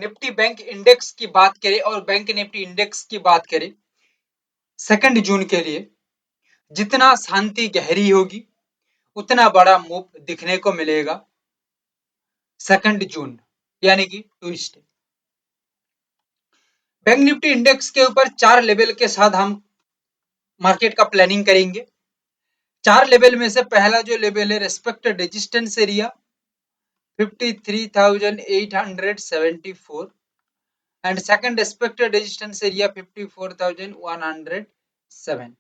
Nifty bank index की बात करें और बैंक निफ्टी इंडेक्स की बात करें 2 जून के लिए, जितना शांति गहरी होगी उतना बड़ा मूव दिखने को मिलेगा 2 जून, यानी कि ट्यूसडे। बैंक निफ्टी इंडेक्स के ऊपर 4 लेवल के साथ हम मार्केट का प्लानिंग करेंगे। 4 लेवल में से पहला जो लेवल है respected resistance area 53,874 and second respected resistance area 54,107।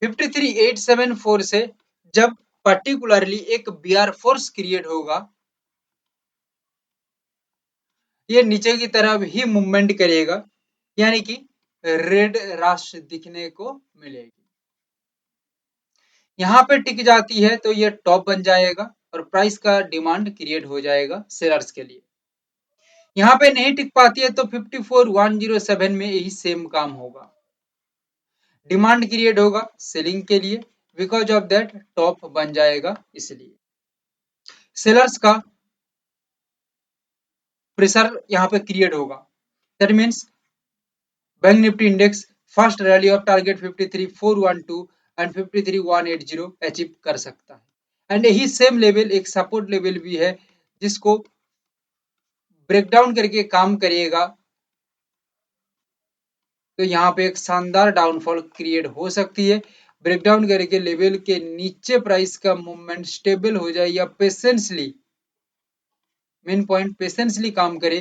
53,874 से जब पर्टिकुलरली एक बियर फोर्स क्रिएट होगा, ये नीचे की तरफ ही मूवमेंट करेगा, यानी कि रेड राशि दिखने को मिलेगी। यहाँ पे टिक जाती है तो ये टॉप बन जाएगा और प्राइस का डिमांड क्रिएट हो जाएगा सेलर्स के लिए। यहाँ पे नहीं टिक पाती है तो 54,107 में यही सेम काम होगा, डिमांड क्रिएट होगा सेलिंग के लिए, बिकॉज ऑफ दैट टॉप बन जाएगा, इसलिए सेलर्स का प्रेशर यहाँ पे क्रिएट होगा। That means bank Nifty index first rally of target 53,412 and 53,180 achieve कर सकता है। एंड यही सेम लेवल एक सपोर्ट लेवल भी है जिसको ब्रेकडाउन करके काम करिएगा तो यहाँ पे एक शानदार डाउनफॉल क्रिएट हो सकती है। ब्रेकडाउन करके लेवल के नीचे प्राइस का मूवमेंट स्टेबल हो जाए या पेशेंसली, मेन पॉइंट पेशेंसली काम करे,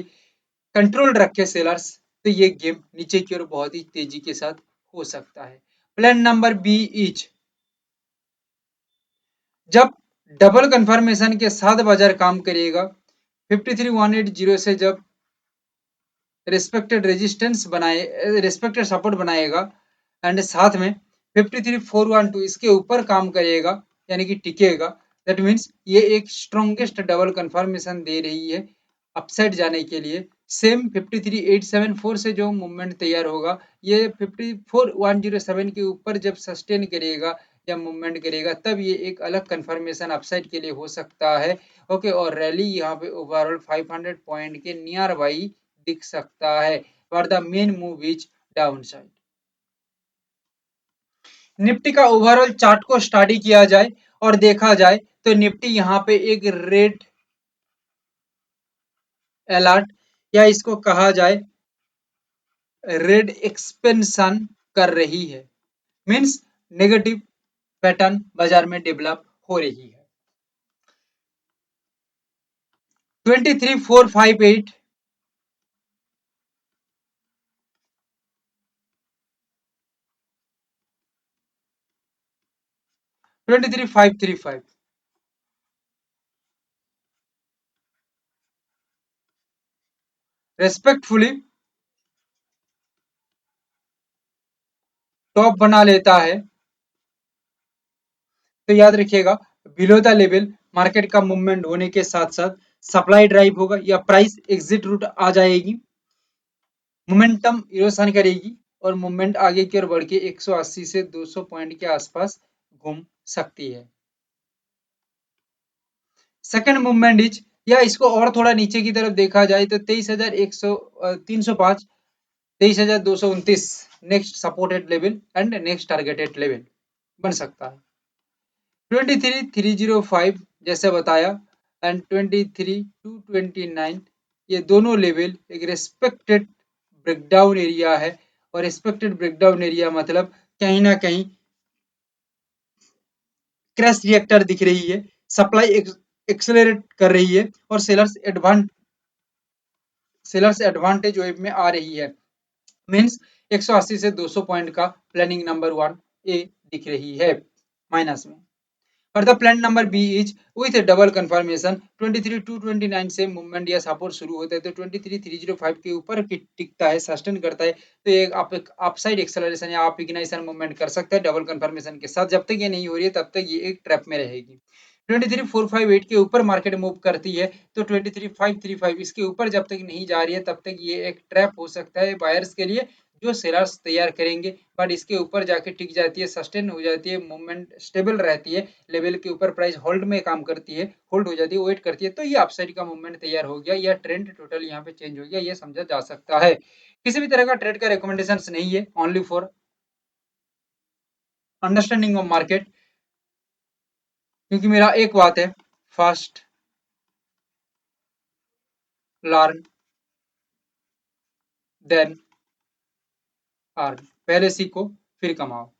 कंट्रोल रखे सेलर्स, तो ये गेम नीचे की ओर बहुत ही तेजी के साथ हो सकता है। प्लान नंबर बी इज जब डबल कंफर्मेशन के साथ बाजार काम करेगा 53,180 से जब रेस्पेक्टेड रेजिस्टेंस बनाए, रेस्पेक्टेड सपोर्ट बनाएगा एंड साथ में 53,412 इसके ऊपर काम करेगा, यानी कि टिकेगा। दैट मीन्स ये एक स्ट्रॉन्गेस्ट डबल कंफर्मेशन दे रही है अपसाइड जाने के लिए। सेम 53,874 से जो मूवमेंट तैयार होगा, ये 54,107 के ऊपर जब सस्टेन करेगा या मूवमेंट करेगा तब ये एक अलग कंफर्मेशन अपसाइड के लिए हो सकता है। ओके, और रैली यहाँ पे ओवरऑल 500 पॉइंट के नियर बाई दिख सकता है, पर the main move is down side. Nifty का ओवरऑल चार्ट को स्टडी किया जाए और देखा जाए तो निफ्टी यहाँ पे एक रेड अलर्ट या इसको कहा जाए रेड एक्सपेंशन कर रही है, मींस नेगेटिव पैटर्न बाजार में डेवलप हो रही है। 23,458 23,535 रेस्पेक्टफुली टॉप बना लेता है तो याद रखिएगा बिलो द लेवल मार्केट का मूवमेंट होने के साथ साथ सप्लाई ड्राइव होगा या प्राइस एग्जिट रूट आ जाएगी, मोमेंटम इरोशन करेगी और मूवमेंट आगे की ओर बढ़ के 180 से 200 पॉइंट के आसपास घूम सकती है। सेकंड मूवमेंट इज, या इसको और थोड़ा नीचे की तरफ देखा जाए तो 23,305 23,229 next supported level and next targeted level बन सकता है। 23,305 जैसे बताया एंड 23,229 ये दोनों लेवल एक रेस्पेक्टेड ब्रेकडाउन एरिया है, और रेस्पेक्टेड ब्रेकडाउन एरिया मतलब कहीं ना कहीं क्रैश रिएक्टर दिख रही है, सप्लाई एक्सेलरेट कर रही है और सेलर्स एडवांटेज वेव में आ रही है, मींस 180 से 200 पॉइंट का प्लानिंग नंबर 1 ए दिख रही है माइनस में। और the plan number b is with double confirmation 23,229 से मूवमेंट या सपोर्ट शुरू होता है तो 23,305 के ऊपर टिकता है, सस्टेन करता है तो ये आप एक अपसाइड एक्सेलरेशन या आप इग्नाइशन मूवमेंट कर सकते हैं डबल कंफर्मेशन के साथ। जब तक ये नहीं हो रही है तब तक ये एक ट्रैप में रहेगी। 23,458 के ऊपर मार्केट मूव करती है तो 23,535 इसके ऊपर जब तक नहीं जा रही है तब तक ये एक ट्रैप हो सकता है बायर्स के लिए, जो सेलर्स तैयार करेंगे, बट इसके ऊपर जाके टिक जाती है, सस्टेन हो जाती है, मूवमेंट स्टेबल रहती है, लेवल के ऊपर प्राइस होल्ड में काम करती है, होल्ड हो जाती है, वेट करती है, तो ये अपसाइड का मूवमेंट तैयार हो गया, या ट्रेंड टोटल यहाँ पे चेंज हो गया, ये समझा जा सकता है। किसी भी तरह का ट्रेड का रिकमेंडेशन नहीं है, only for understanding of market. क्योंकि मेरा एक बात है, फर्स्ट लर्न देन अर्न, पहले सीखो फिर कमाओ।